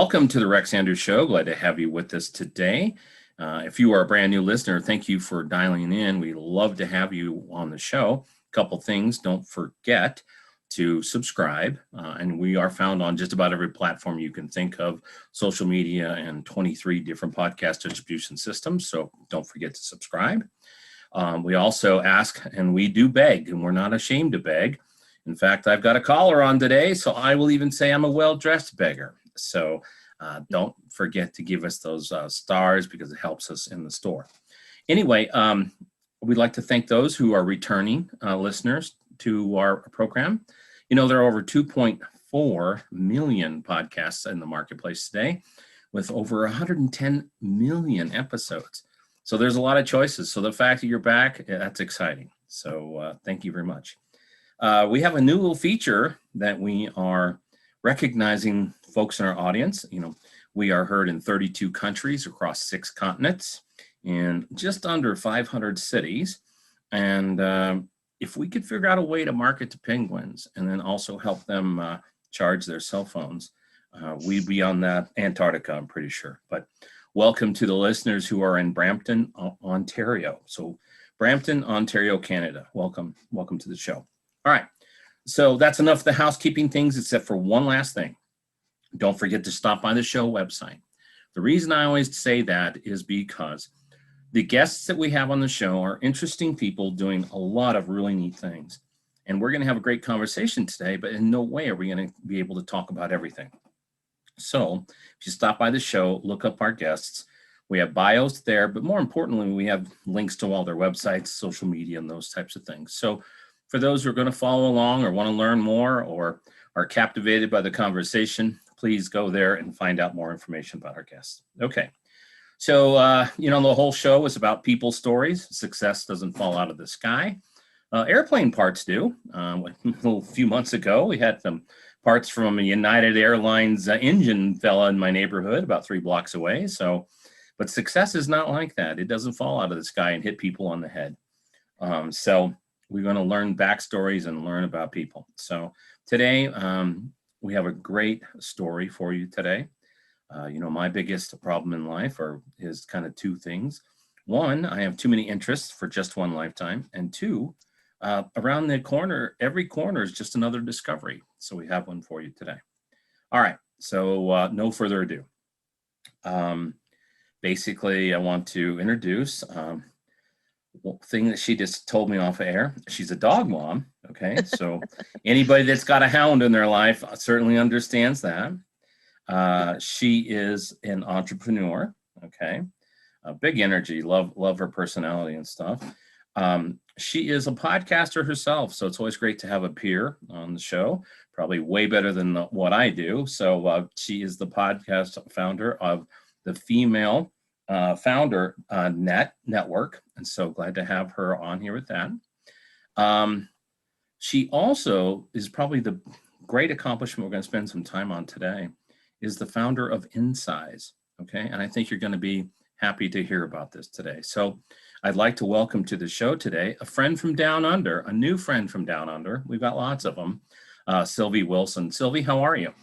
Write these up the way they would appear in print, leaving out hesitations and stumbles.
Welcome to the Rex Andrews Show. Glad to have you with us today. If you are a brand new listener, thank you for dialing in. We love to have you on the show. A couple things, don't forget to subscribe. And we are found on just about every platform you can think of, social media, and 23 different podcast distribution systems. So don't forget to subscribe. We also ask, and we do beg, and we're not ashamed to beg. In fact, I've got a caller on today, so I will even say I'm a well-dressed beggar. So don't forget to give us those stars because it helps us in the store. Anyway, we'd like to thank those who are returning listeners to our program. You know, there are over 2.4 million podcasts in the marketplace today with over 110 million episodes. So there's a lot of choices. So the fact that you're back, that's exciting. So thank you very much. We have a new little feature that we are recognizing folks in our audience. You know, we are heard in 32 countries across 6 continents in just under 500 cities. And if we could figure out a way to market to penguins and then also help them charge their cell phones, we'd be on that Antarctica, I'm pretty sure. But welcome to the listeners who are in Brampton, Ontario. So Brampton, Ontario, Canada. Welcome to the show. All right. So that's enough of the housekeeping things, except for one last thing. Don't forget to stop by the show website. The reason I always say that is because the guests that we have on the show are interesting people doing a lot of really neat things. And we're going to have a great conversation today, but in no way are we going to be able to talk about everything. So if you stop by the show, look up our guests. We have bios there, but more importantly, we have links to all their websites, social media, and those types of things. So for those who are going to follow along or want to learn more or are captivated by the conversation, please go there and find out more information about our guests. Okay. So, the whole show is about people's stories. Success doesn't fall out of the sky. Airplane parts do. A few months ago, we had some parts from a United Airlines engine fell in my neighborhood about 3 blocks away. But success is not like that. It doesn't fall out of the sky and hit people on the head. So we're going to learn backstories and learn about people. So today, we have a great story for you today. My biggest problem in life is kind of 2 things. 1, I have too many interests for just one lifetime. And 2, around the corner, every corner is just another discovery. So we have one for you today. All right. So no further ado. Basically, I want to introduce thing that she just told me off air. She's a dog mom. Okay. So anybody that's got a hound in their life certainly understands that. She is an entrepreneur. Okay. Big energy, love her personality and stuff. She is a podcaster herself. So it's always great to have a peer on the show, probably way better than what I do. So she is the podcast founder of the Female Founder Network. And so glad to have her on here with that. She also is probably the great accomplishment we're going to spend some time on today is the founder of InSize. Okay. And I think you're going to be happy to hear about this today. So I'd like to welcome to the show today a friend from down under, a new friend from down under. We've got lots of them. Sylvie Wilson. Sylvie, how are you?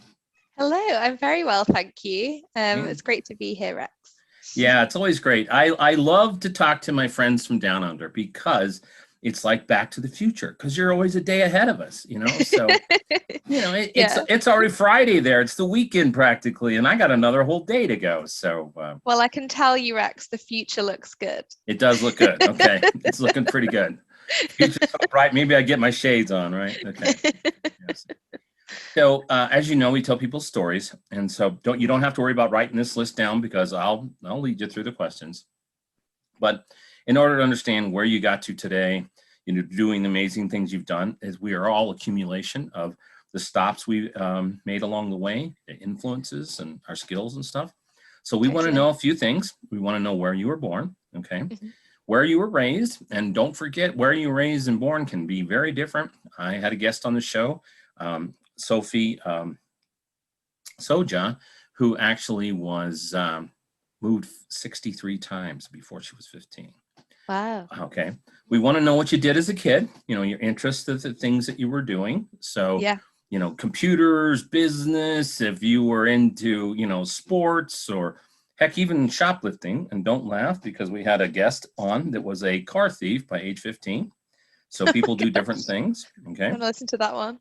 Hello, I'm very well, thank you. It's great to be here, Rex. Yeah, it's always great. I love to talk to my friends from down under because it's like Back to the Future, because you're always a day ahead of us, So, it's already Friday there. It's the weekend practically, and I got another whole day to go. So, well, I can tell you, Rex, the future looks good. It does look good. Okay, it's looking pretty good. Future's so bright. Maybe I get my shades on, right? Okay. Yes. So, as you know, we tell people stories, and so you don't have to worry about writing this list down because I'll lead you through the questions. But in order to understand where you got to today, doing the amazing things you've done, is we are all accumulation of the stops we made along the way, the influences and our skills and stuff. So we want to know a few things. We want to know where you were born, okay? Where you were raised, and don't forget where you were raised and born can be very different. I had a guest on the show, Sophie Soja, who actually was moved 63 times before she was 15. Wow. Okay. We want to know what you did as a kid, your interests, the things that you were doing. So computers, business, if you were into, sports, or heck, even shoplifting. And don't laugh, because we had a guest on that was a car thief by age 15. So people do different things. Okay. I want to listen to that one.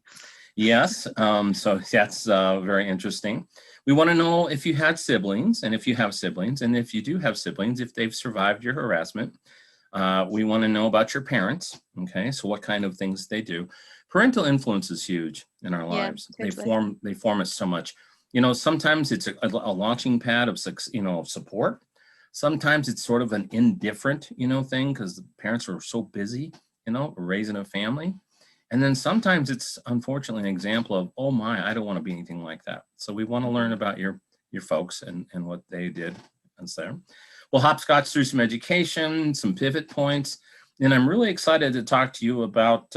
Yes. So that's very interesting. We want to know if you had siblings, and if you have siblings, and if you do have siblings, if they've survived your harassment. We want to know about your parents. Okay. So what kind of things they do. Parental influence is huge in our lives. Totally. They form us so much. Sometimes it's a launching pad of support. Sometimes it's sort of an indifferent, thing, because the parents are so busy, raising a family. And then sometimes it's unfortunately an example of, oh my, I don't want to be anything like that. So we want to learn about your folks and what they did and so. We'll hopscotch through some education, some pivot points, and I'm really excited to talk to you about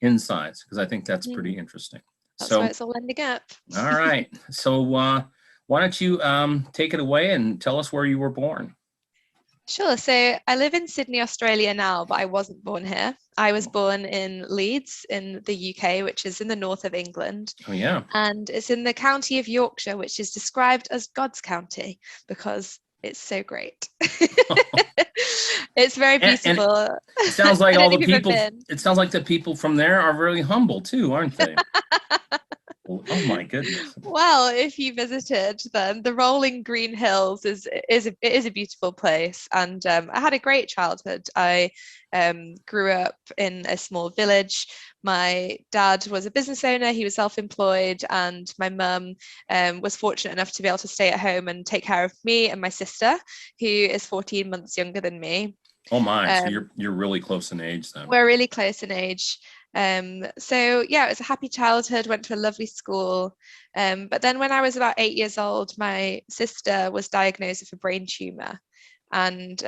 insides, because I think that's pretty interesting. That's why it's all ending up. All right. So why don't you take it away and tell us where you were born? Sure. So I live in Sydney, Australia now, but I wasn't born here. I was born in Leeds in the UK, which is in the north of England. Oh, yeah. And it's in the county of Yorkshire, which is described as God's county because it's so great. It's very beautiful. And it sounds like all the people. It sounds like the people from there are really humble too, aren't they? Oh my goodness. Well, if you visited, then the rolling green hills is a beautiful place, and I had a great childhood. I grew up in a small village. My dad was a business owner, he was self-employed, and my mum was fortunate enough to be able to stay at home and take care of me and my sister, who is 14 months younger than me. Oh my, so you're really close in age then. We're really close in age. So yeah, it was a happy childhood, went to a lovely school. But then when I was about 8 years old, my sister was diagnosed with a brain tumor. And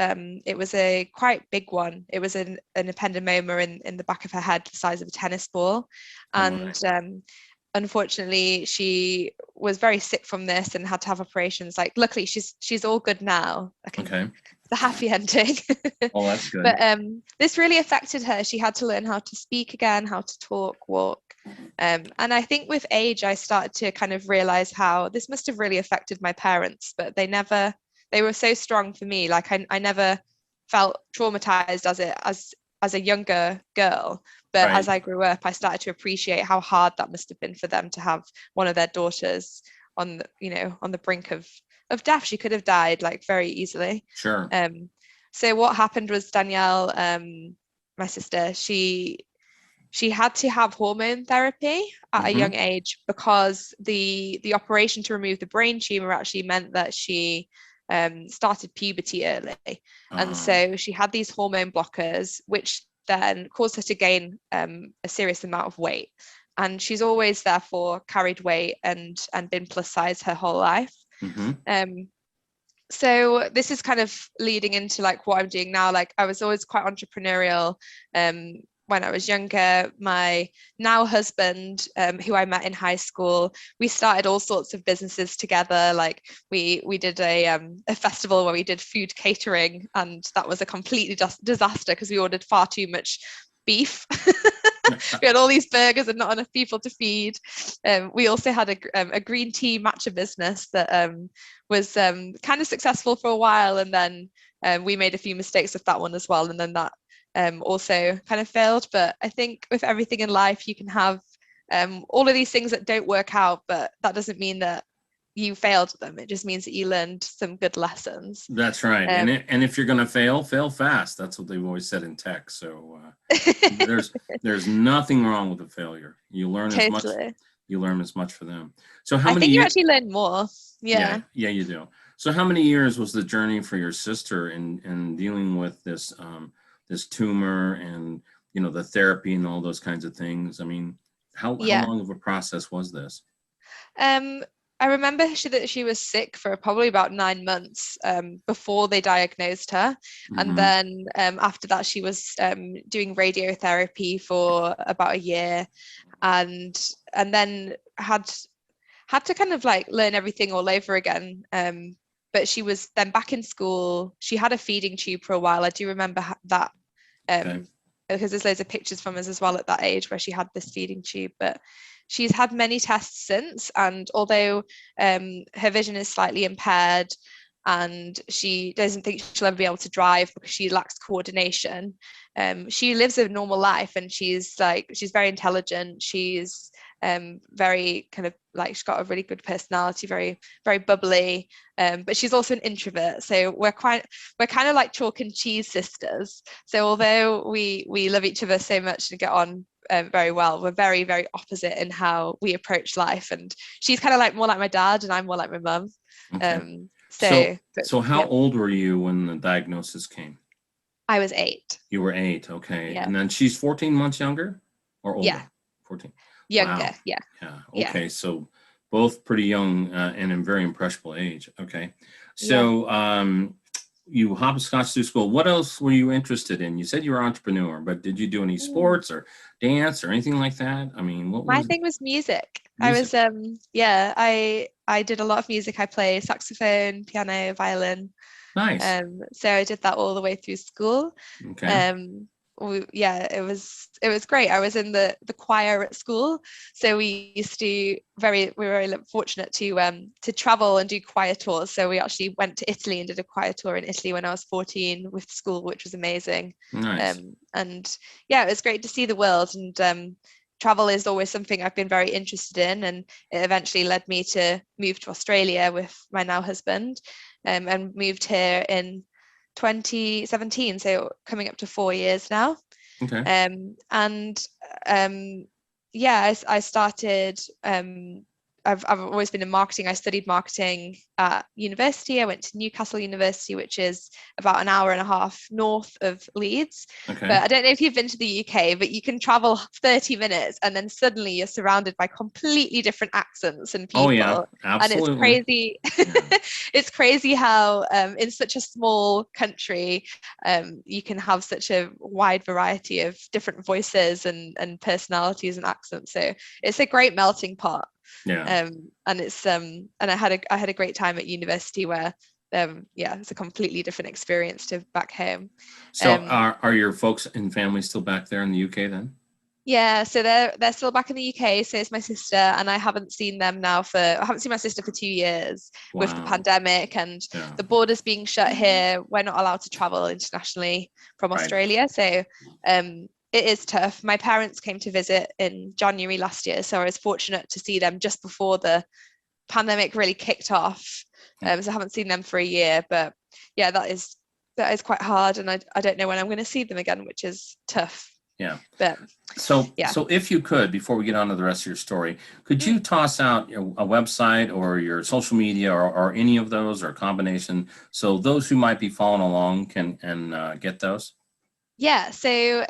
it was a quite big one. It was an ependymoma in the back of her head, the size of a tennis ball. And unfortunately, she was very sick from this and had to have operations. Like, luckily, she's all good now. Okay. The happy ending. Oh, that's good. But this really affected her. She had to learn how to speak again, how to talk, walk. And I think with age, I started to kind of realize how this must have really affected my parents, but they were so strong for me. Like I never felt traumatized as a younger girl. But as I grew up, I started to appreciate how hard that must have been for them to have one of their daughters on the brink of death. She could have died like very easily. Sure. So what happened was Danielle, my sister, she had to have hormone therapy at a young age because the operation to remove the brain tumor actually meant that she started puberty early. And so she had these hormone blockers, which then caused her to gain a serious amount of weight. And she's always therefore carried weight and been plus size her whole life. So this is kind of leading into like what I'm doing now. Like I was always quite entrepreneurial when I was younger. My now husband, who I met in high school, we started all sorts of businesses together. Like we did a festival where we did food catering, and that was a completely disaster because we ordered far too much beef. We had all these burgers and not enough people to feed. We also had a green tea matcha business that was kind of successful for a while, and then we made a few mistakes with that one as well, and then that also kind of failed. But I think with everything in life, you can have all of these things that don't work out, but that doesn't mean that you failed them. It just means that you learned some good lessons. That's right. And if you're going to fail fast. That's what they've always said in tech. So there's nothing wrong with a failure. You learn as much for them. So how many? I think you actually learn more. Yeah, you do. So how many years was the journey for your sister in dealing with this this tumor and the therapy and all those kinds of things? I mean, how long of a process was this? I remember that she was sick for probably about 9 months before they diagnosed her. And then after that, she was doing radiotherapy for about a year, and then had to kind of like learn everything all over again. But she was then back in school. She had a feeding tube for a while. I do remember that because there's loads of pictures from us as well at that age where she had this feeding tube. But she's had many tests since, and although her vision is slightly impaired and she doesn't think she'll ever be able to drive because she lacks coordination, she lives a normal life, and she's very intelligent. She's very kind of like, she's got a really good personality, very very bubbly, but she's also an introvert, so we're kind of like chalk and cheese sisters. So although we love each other so much and get on very well, we're very very opposite in how we approach life, and she's kind of like more like my dad and I'm more like my mum. Okay. So So how yeah, old were you when the diagnosis came? I was 8. You were 8. Okay. Yeah, And then she's 14 months younger or yeah, older? 14. younger, Wow. yeah, Yeah. yeah, Okay. So both pretty young and in very impressionable age. Okay. yeah. So you hopscotch through school. What else were you interested in? You said you were an entrepreneur, but did you do any Mm. sports or dance or anything like that? I mean, what My was thing was music. I music? was yeah, I did a lot of music. I play saxophone, piano, violin. Nice. So I did that all the way through school. Okay. Um, yeah, it was great. I was in the choir at school, so we were very fortunate to travel and do choir tours. So we actually went to Italy and did a choir tour in Italy when I was 14 with school, which was amazing. Nice. And yeah, it was great to see the world, and travel is always something I've been very interested in, and it eventually led me to move to Australia with my now husband, and moved here in 2017, so coming up to 4 years now. Okay. And yeah, I started. I've always been in marketing. I studied marketing at university. I went to Newcastle University, which is about an hour and a half north of Leeds. Okay. But I don't know if you've been to the UK, but you can travel 30 minutes and then suddenly you're surrounded by completely different accents and Oh yeah, people. And it's absolutely. crazy. Yeah. It's crazy how in such a small country you can have such a wide variety of different voices and personalities and accents. So it's a great melting pot. Yeah. And it's and I had a great time at university where yeah, it's a completely different experience to back home. So Um, are your folks and family still back there in the UK then? yeah, so they're still back in the UK. So is my sister, and I haven't seen my sister for 2 years with the Wow. pandemic and Yeah. the borders being shut here. We're not allowed to travel internationally from Right. Australia, so it is tough. My parents came to visit in January last year, so I was fortunate to see them just before the pandemic really kicked off. So I haven't seen them for a year, but yeah, that is quite hard, and I don't know when I'm going to see them again, which is tough. Yeah. But So yeah. if you could, before we get on to the rest of your story, could you toss out a website or your social media or any of those or a combination so those who might be following along can get those? Yeah, so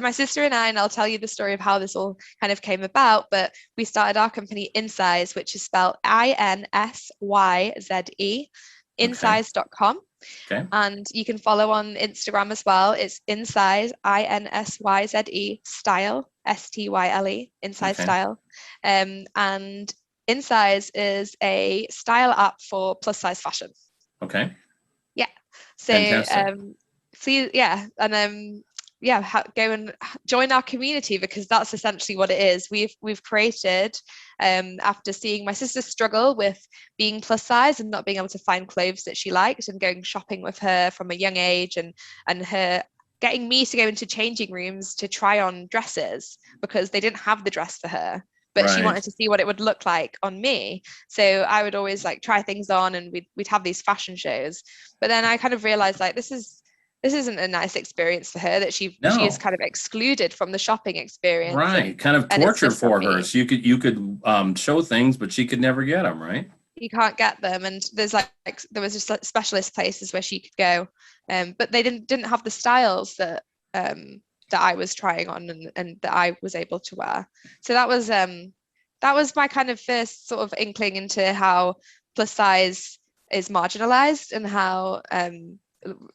my sister and I, and I'll tell you the story of how this all kind of came about, but we started our company Insize, which is spelled INSYZE, Okay. insize.com. Okay. And you can follow on Instagram as well. It's Insize, INSYZE style, STYLE, Insize Okay. style. And Insize is a style app for plus size fashion. Okay. Yeah. So Fantastic. please, yeah, and yeah, go and join our community, because that's essentially what it is. We've created, after seeing my sister struggle with being plus size and not being able to find clothes that she liked, and going shopping with her from a young age, and her getting me to go into changing rooms to try on dresses because they didn't have the dress for her, but she Right. wanted to see what it would look like on me. So I would always like try things on, and we'd have these fashion shows. But then I kind of realized like this isn't a nice experience for her, that she is No. kind of excluded from the shopping experience, Right. Kind of and it's torture just not for her. me. So you could show things, but she could never get them, right? You can't get them, and there's like there was just like specialist places where she could go, but they didn't have the styles that I was trying on, and that I was able to wear. So that was my kind of first sort of inkling into how plus size is marginalized, and how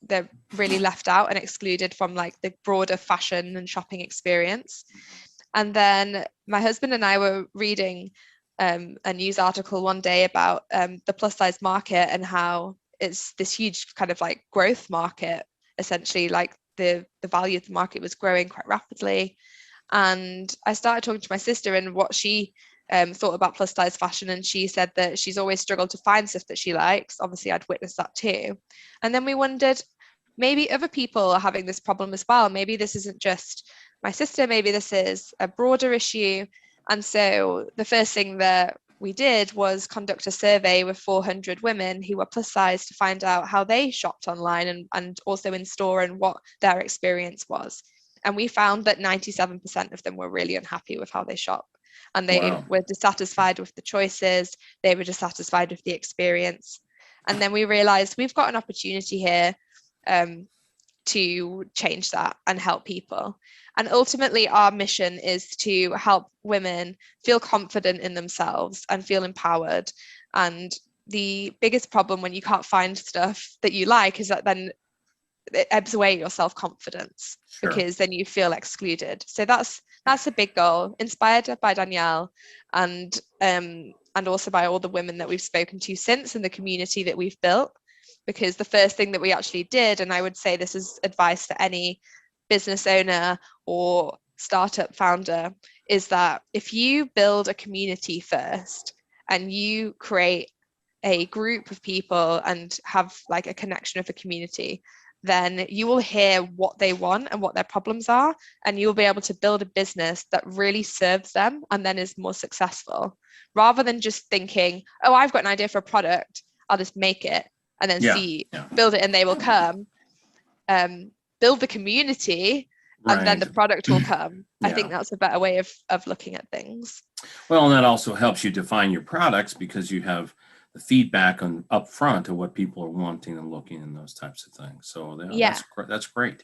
they're really left out and excluded from like the broader fashion and shopping experience. And then my husband and I were reading a news article one day about the plus size market, and how it's this huge kind of like growth market, essentially. Like the value of the market was growing quite rapidly, And I started talking to my sister and what she thought about plus size fashion, and she said that she's always struggled to find stuff that she likes. Obviously, I'd witnessed that too. And then we wondered, maybe other people are having this problem as well. Maybe this isn't just my sister, maybe this is a broader issue. And so the first thing that we did was conduct a survey with 400 women who were plus size to find out how they shopped online and also in store and what their experience was. And we found that 97% of them were really unhappy with how they shop. And they were dissatisfied with the choices, they were dissatisfied with the experience. And then we realized we've got an opportunity here to change that and help people. And ultimately, our mission is to help women feel confident in themselves and feel empowered. And the biggest problem when you can't find stuff that you like is that then it ebbs away your self-confidence, because then you feel excluded. So that's a big goal, inspired by Danielle and also by all the women that we've spoken to since and the community that we've built. Because the first thing that we actually did, and I would say this is advice for any business owner or startup founder, is that if you build a community first and you create a group of people and have like a connection with a community, then you will hear what they want and what their problems are, and you'll be able to build a business that really serves them and then is more successful, rather than just thinking, oh, I've got an idea for a product, I'll just make it and then build it and they will come. Build the community and then the product will come. I think that's a better way of looking at things. Well, and that also helps you define your products, because you have the feedback on up front of what people are wanting and looking and those types of things. So that's great.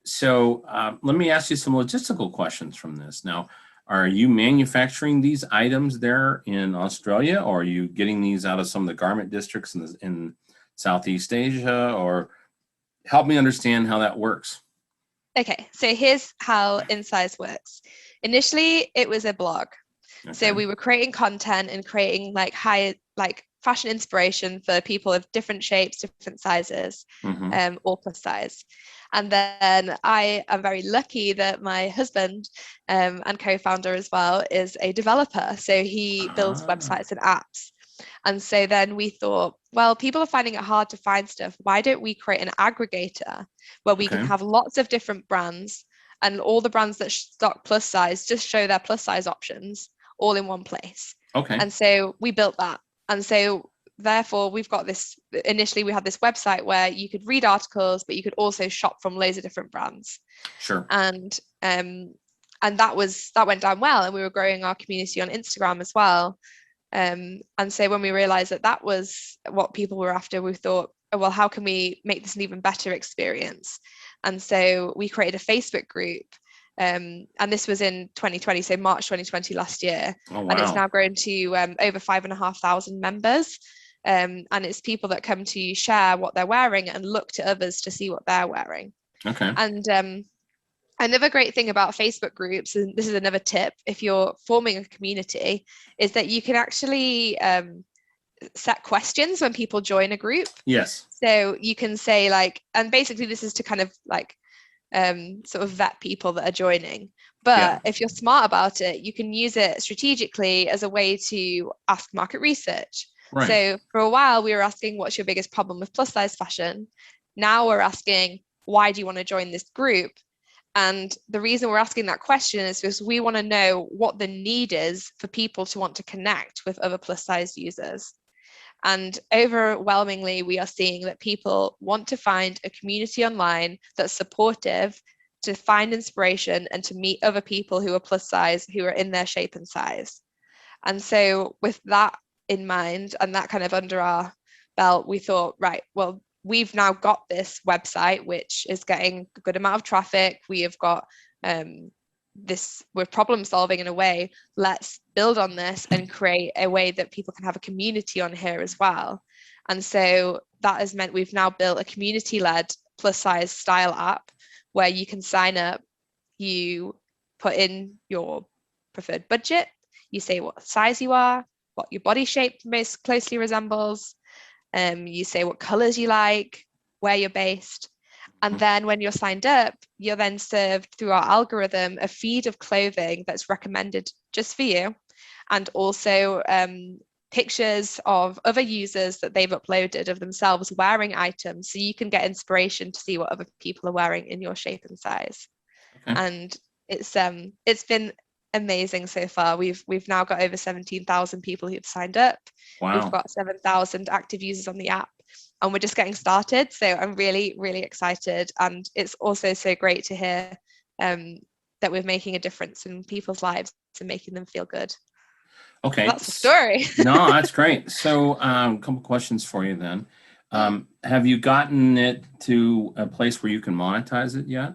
So let me ask you some logistical questions from this. Now, are you manufacturing these items there in Australia, or are you getting these out of some of the garment districts in Southeast Asia? Or help me understand how that works. Okay, so here's how InSize works. Initially, it was a blog. Okay. So we were creating content and creating like fashion inspiration for people of different shapes, different sizes, or plus size. And then I am very lucky that my husband and co-founder as well is a developer. So he builds websites and apps. And so then we thought, well, people are finding it hard to find stuff. Why don't we create an aggregator where we can have lots of different brands, and all the brands that stock plus size just show their plus size options all in one place. Okay. And so we built that. And so therefore we've got this, initially we had this website where you could read articles, but you could also shop from loads of different brands. Sure. And that went down well, and we were growing our community on Instagram as well. And so when we realized that was what people were after, we thought, oh, well, how can we make this an even better experience? And so we created a Facebook group, and this was in 2020, so March 2020 last year. Oh, wow. And it's now grown to over 5,500 members. And it's people that come to share what they're wearing and look to others to see what they're wearing. Okay. And another great thing about Facebook groups, and this is another tip if you're forming a community, is that you can actually set questions when people join a group. Yes. So you can say like, and basically this is to kind of like sort of vet people that are joining. But if you're smart about it, you can use it strategically as a way to ask market research. Right. So for a while we were asking, what's your biggest problem with plus size fashion? Now we're asking, why do you want to join this group? And the reason we're asking that question is because we want to know what the need is for people to want to connect with other plus size users. And overwhelmingly, we are seeing that people want to find a community online that's supportive, to find inspiration and to meet other people who are plus size, who are in their shape and size. And so with that in mind and that kind of under our belt, we thought, right, well, we've now got this website, which is getting a good amount of traffic. We have got we're problem solving in a way. Let's build on this and create a way that people can have a community on here as well. And so that has meant we've now built a community-led plus size style app where you can sign up, you put in your preferred budget, you say what size you are, what your body shape most closely resembles, you say what colors you like, where you're based, And then when you're signed up, you're then served through our algorithm a feed of clothing that's recommended just for you, and also pictures of other users that they've uploaded of themselves wearing items, so you can get inspiration to see what other people are wearing in your shape and size. Okay. And it's been amazing so far. We've now got over 17,000 people who've signed up. We've Wow. got 7,000 active users on the app, and we're just getting started. So I'm really, really excited. And it's also so great to hear that we're making a difference in people's lives and making them feel good. Okay. So that's the story. No, that's great. So a couple questions for you then. Have you gotten it to a place where you can monetize it yet?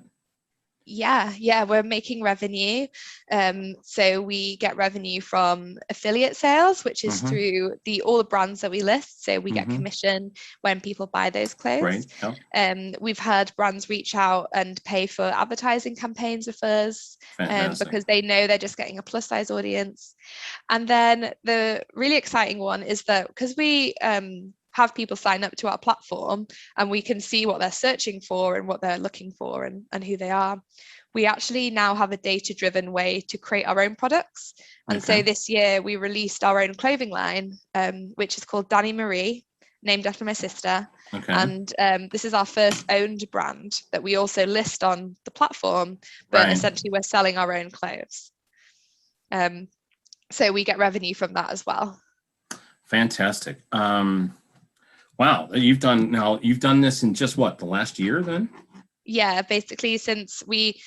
Yeah, we're making revenue. So we get revenue from affiliate sales, which is through all the brands that we list. So we get commission when people buy those clothes. Great. Yep. We've had brands reach out and pay for advertising campaigns with us, because they know they're just getting a plus size audience. And then the really exciting one is that because we have people sign up to our platform and we can see what they're searching for and what they're looking for and who they are, we actually now have a data-driven way to create our own products. And so this year we released our own clothing line, which is called Danny Marie, named after my sister. And this is our first owned brand that we also list on the platform, but essentially we're selling our own clothes. So we get revenue from that as well. Fantastic. Wow, you've done this in just what, the last year then? Yeah, basically since we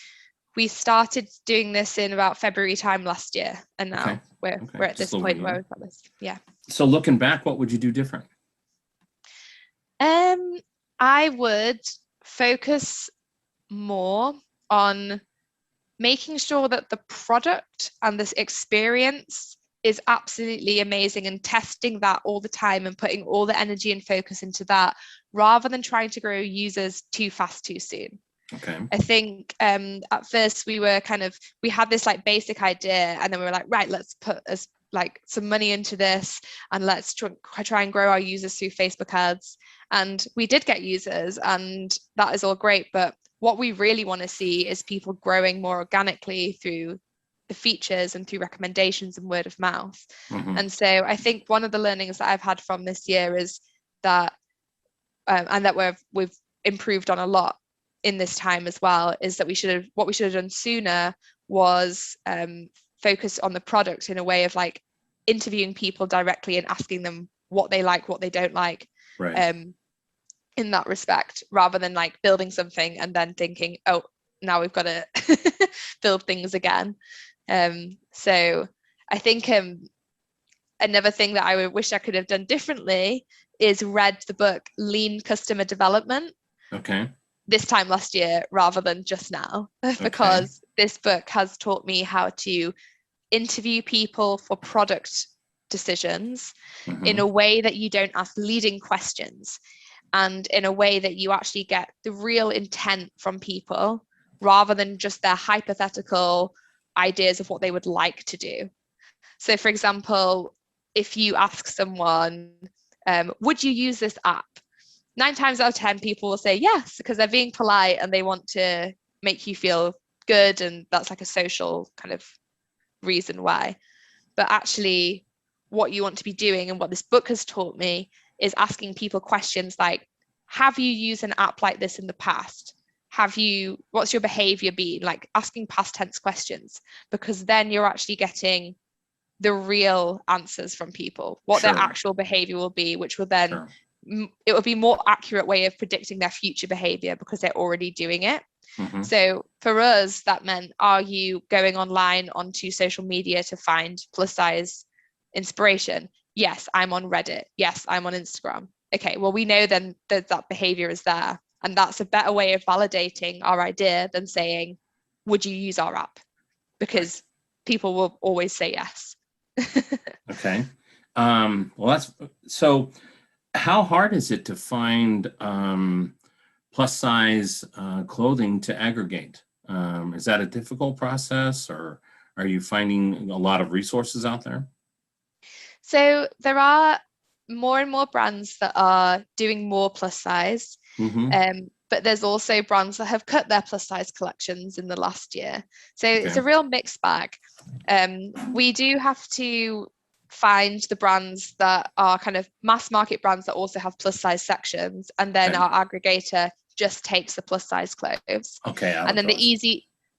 started doing this in about February time last year, and now we're at this point where we've got this. Yeah. So looking back, what would you do different? I would focus more on making sure that the product and this experience is absolutely amazing, and testing that all the time and putting all the energy and focus into that, rather than trying to grow users too fast too soon. I think at first we had this like basic idea, and then we were like, right, let's put some money into this, and let's try and grow our users through Facebook ads. And we did get users, and that is all great, but what we really want to see is people growing more organically through the features and through recommendations and word of mouth. And so I think one of the learnings that I've had from this year is that, and that we've improved on a lot in this time as well, is that what we should have done sooner was focus on the product in a way of like interviewing people directly and asking them what they like, what they don't like. In that respect, rather than like building something and then thinking, oh, now we've got to build things again. So I think another thing that I wish I could have done differently is read the book Lean Customer Development this time last year rather than just now, because this book has taught me how to interview people for product decisions in a way that you don't ask leading questions, and in a way that you actually get the real intent from people rather than just their hypothetical ideas of what they would like to do. So for example, if you ask someone, would you use this app? 9 times out of 10 people will say yes, because they're being polite and they want to make you feel good, and that's like a social kind of reason why. But actually what you want to be doing, and what this book has taught me, is asking people questions like, have you used an app like this in the past? What's your behavior been? Like asking past tense questions, because then you're actually getting the real answers from people, what their actual behavior will be, which will then, it will be more accurate way of predicting their future behavior because they're already doing it. So for us, that meant, are you going online onto social media to find plus size inspiration? Yes, I'm on Reddit. Yes, I'm on Instagram. Okay, well, we know then that behavior is there. And that's a better way of validating our idea than saying, would you use our app? Because people will always say yes. Well, that's so. How hard is it to find plus size clothing to aggregate? Is that a difficult process, or are you finding a lot of resources out there? So there are more and more brands that are doing more plus size. but there's also brands that have cut their plus size collections in the last year. So it's Okay. a real mixed bag. We do have to find the brands that are kind of mass market brands that also have plus size sections, and then Okay. our aggregator just takes the plus size clothes. Okay, out And of then those.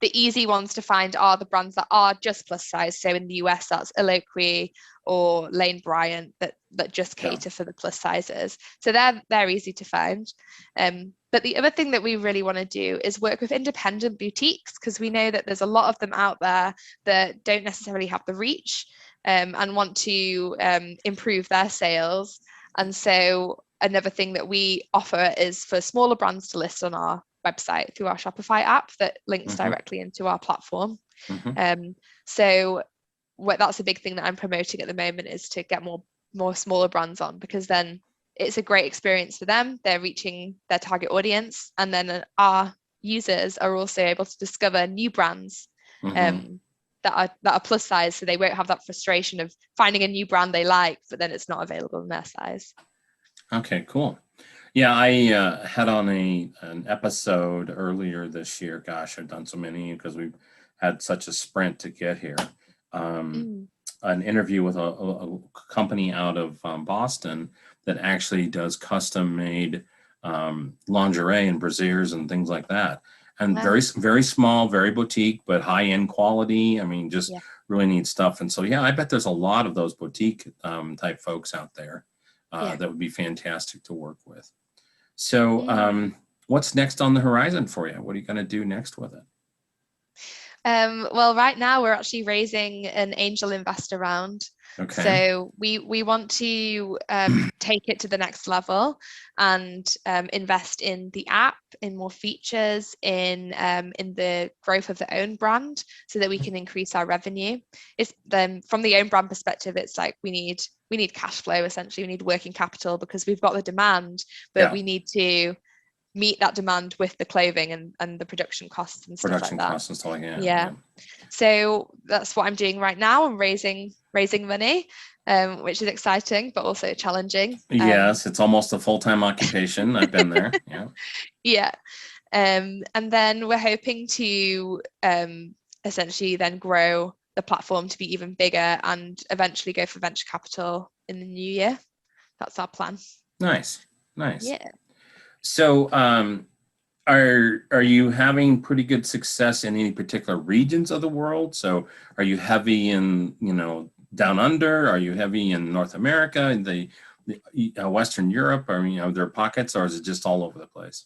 the easy ones to find are the brands that are just plus size. So in the US, that's Eloquii or Lane Bryant that just cater for the plus sizes. So they're easy to find. But the other thing that we really want to do is work with independent boutiques, because we know that there's a lot of them out there that don't necessarily have the reach and want to improve their sales. And so another thing that we offer is for smaller brands to list on our website through our Shopify app that links directly into our platform. So that's a big thing that I'm promoting at the moment, is to get more smaller brands on, because then it's a great experience for them. They're reaching their target audience, and then our users are also able to discover new brands that are plus size, so they won't have that frustration of finding a new brand they like, but then it's not available in their size. Okay, cool. Yeah, I had on an episode earlier this year. Gosh, I've done so many because we've had such a sprint to get here. An interview with a company out of Boston that actually does custom-made lingerie and brasiers and things like that. And very, very small, very boutique, but high-end quality. I mean, just really neat stuff. And so, yeah, I bet there's a lot of those boutique type folks out there that would be fantastic to work with. So what's next on the horizon for you? What are you going to do next with it? Well, right now we're actually raising an angel investor round. Okay. So we want to take it to the next level and invest in the app, in more features, in the growth of the own brand, so that we can increase our revenue. It's from the own brand perspective, it's like we need cash flow, essentially. We need working capital because we've got the demand, but we need to meet that demand with the clothing and the production costs and stuff like that. Production costs and stuff like that. Yeah. So that's what I'm doing right now. I'm raising money, which is exciting, but also challenging. Yes, it's almost a full-time occupation. I've been there. Yeah. Yeah. And then we're hoping to essentially then grow the platform to be even bigger and eventually go for venture capital in the new year. That's our plan. Nice. Yeah. So are you having pretty good success in any particular regions of the world? So are you heavy in, down under? Are you heavy in North America, in the Western Europe? Or, are there pockets, or is it just all over the place?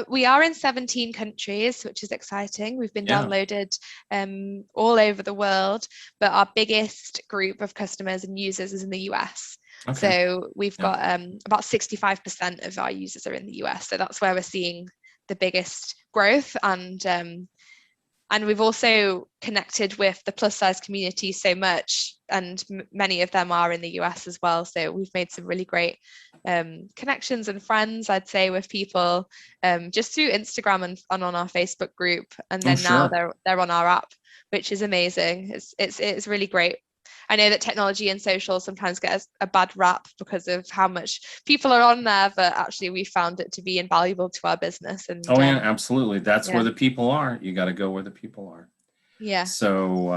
We are in 17 countries, which is exciting. We've been downloaded all over the world, but our biggest group of customers and users is in the US. Okay. So we've got about 65% of our users are in the US. So that's where we're seeing the biggest growth. And we've also connected with the plus size community so much, and many of them are in the US as well. So we've made some really great connections and friends, I'd say, with people just through Instagram and on our Facebook group. And then now they're on our app, which is amazing. It's really great. I know that technology and social sometimes get a bad rap because of how much people are on there, but actually we found it to be invaluable to our business. And yeah, absolutely. That's where the people are. You got to go where the people are. Yeah. So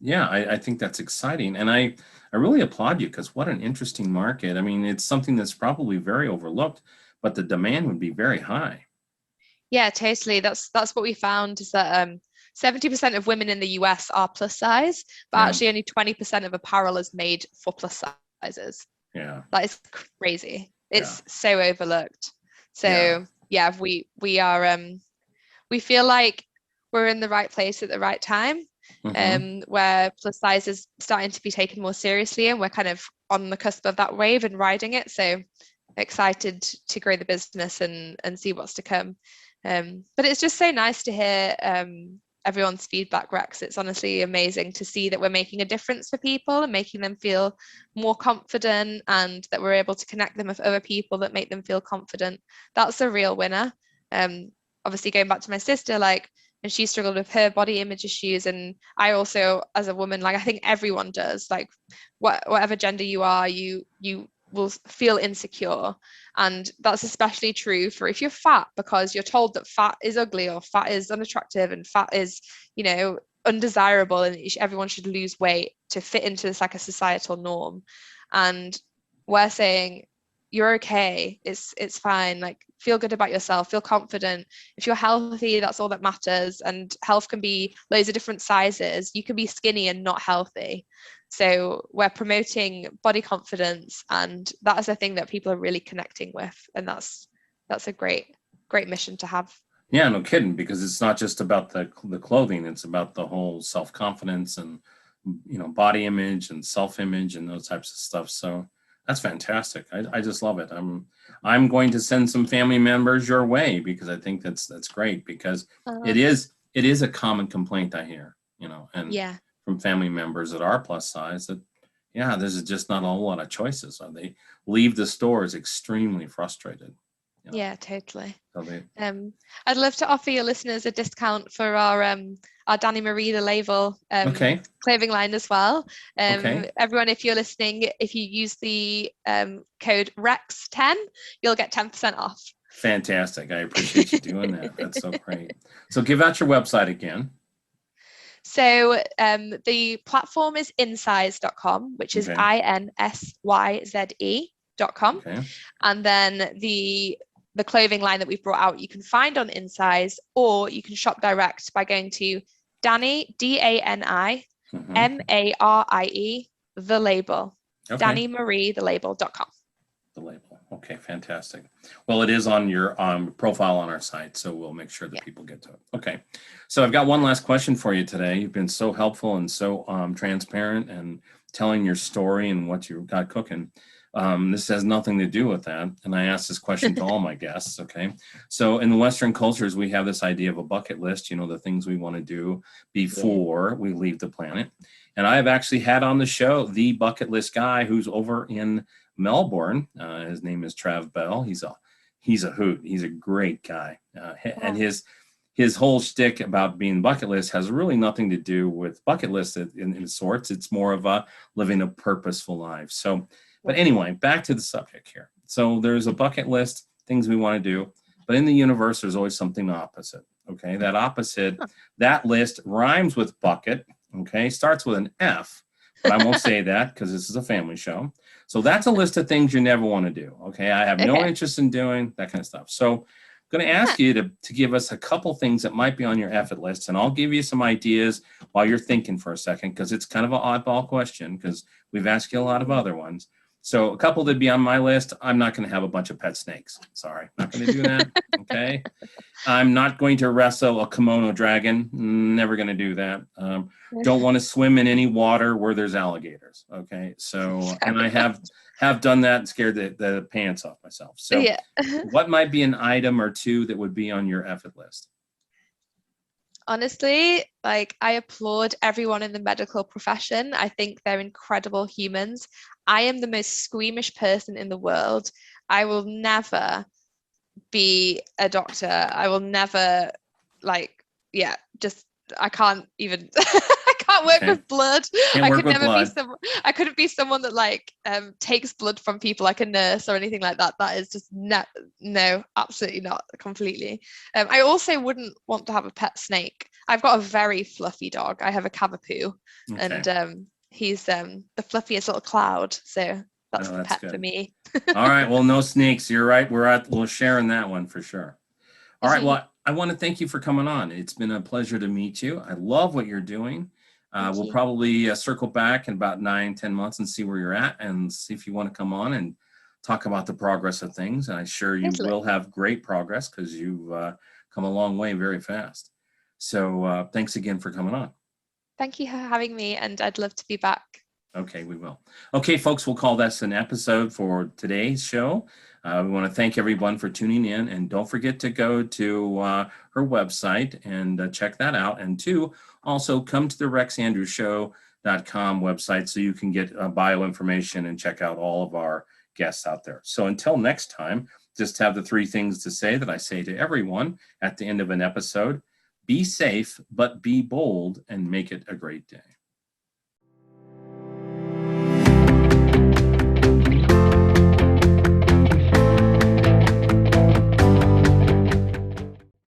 I think that's exciting. And I really applaud you, because what an interesting market. I mean, it's something that's probably very overlooked, but the demand would be very high. Yeah, totally. That's what we found, is that 70% of women in the US are plus size, but actually only 20% of apparel is made for plus sizes. Yeah. That is crazy. It's so overlooked. So we are we feel like we're in the right place at the right time, where plus size is starting to be taken more seriously, and we're kind of on the cusp of that wave and riding it. So excited to grow the business and see what's to come. But it's just so nice to hear everyone's feedback, Rex. It's honestly amazing to see that we're making a difference for people and making them feel more confident, and that we're able to connect them with other people that make them feel confident. That's a real winner. Obviously, going back to my sister, and she struggled with her body image issues, and I also, as a woman, I think everyone does, whatever gender you are, you will feel insecure. And that's especially true for if you're fat, because you're told that fat is ugly or fat is unattractive and fat is, undesirable, and everyone should lose weight to fit into this like a societal norm. And we're saying you're okay, it's fine, like feel good about yourself, feel confident. If you're healthy, that's all that matters. And health can be loads of different sizes. You can be skinny and not healthy. So we're promoting body confidence, and that is a thing that people are really connecting with, and that's a great mission to have. Yeah, no kidding, because it's not just about the clothing, it's about the whole self-confidence and body image and self-image and those types of stuff. So that's fantastic. I just love it. I'm going to send some family members your way, because I think that's great, because it is a common complaint I hear, and Yeah. from family members that are plus size, that there's just not a whole lot of choices. So they leave the stores extremely frustrated. Yeah, totally. So I'd love to offer your listeners a discount for our Danny Marie the label okay. clothing line as well. Okay. Everyone, if you're listening, if you use the code REX10, you'll get 10% off. Fantastic. I appreciate you doing that. That's so great. So give out your website again. So the platform is insize.com, which is INSYZE.com. Okay. And then the clothing line that we've brought out, you can find on Insize, or you can shop direct by going to Danny, DANI, MARIE, the label. Okay. Danny Marie, the label.com. The label. Okay, fantastic. Well, it is on your profile on our site, so we'll make sure that people get to it. Okay. So I've got one last question for you today. You've been so helpful and so transparent and telling your story and what you've got cooking. This has nothing to do with that. And I ask this question to all my guests. Okay. So in the Western cultures, we have this idea of a bucket list, the things we want to do before we leave the planet. And I've actually had on the show the bucket list guy who's over in Melbourne. His name is Trav Bell. He's a hoot. He's a great guy. And his whole shtick about being bucket list has really nothing to do with bucket list in sorts. It's more of a living a purposeful life. So, but anyway, back to the subject here. So there's a bucket list, things we want to do, but in the universe, there's always something opposite. Okay. That opposite, that list rhymes with bucket. Okay. Starts with an F, but I won't say that because this is a family show. So that's a list of things you never want to do. Okay. I have no interest in doing that kind of stuff. So I'm going to ask you to give us a couple things that might be on your effort list, and I'll give you some ideas while you're thinking for a second, because it's kind of an oddball question, because we've asked you a lot of other ones. So a couple that'd be on my list. I'm not going to have a bunch of pet snakes. Sorry, not going to do that. Okay. I'm not going to wrestle a kimono dragon. Never going to do that. Don't want to swim in any water where there's alligators. Okay. So, and I have done that and scared the pants off myself. So what might be an item or two that would be on your effort list? Honestly, like, I applaud everyone in the medical profession. I think they're incredible humans. I am the most squeamish person in the world. I will never be a doctor. I will never, I can't even I can't work with blood. I couldn't be someone that takes blood from people, like a nurse or anything like that. That is just no, absolutely not, completely. I also wouldn't want to have a pet snake. I've got a very fluffy dog. I have a Cavapoo, and he's the fluffiest little cloud. So that's the pet good for me. All right. Well, no snakes. You're right. We're sharing that one for sure. All right. Well, I want to thank you for coming on. It's been a pleasure to meet you. I love what you're doing. We'll probably circle back in about 9-10 months and see where you're at, and see if you want to come on and talk about the progress of things. And I'm sure you will have great progress, because you've come a long way very fast. So thanks again for coming on. Thank you for having me, and I'd love to be back. Okay, we will. Okay, folks, we'll call this an episode for today's show. We want to thank everyone for tuning in, and don't forget to go to her website and check that out. And also come to the rexandrewshow.com website so you can get bio information and check out all of our guests out there. So until next time, just have the 3 things to say that I say to everyone at the end of an episode. Be safe, but be bold, and make it a great day.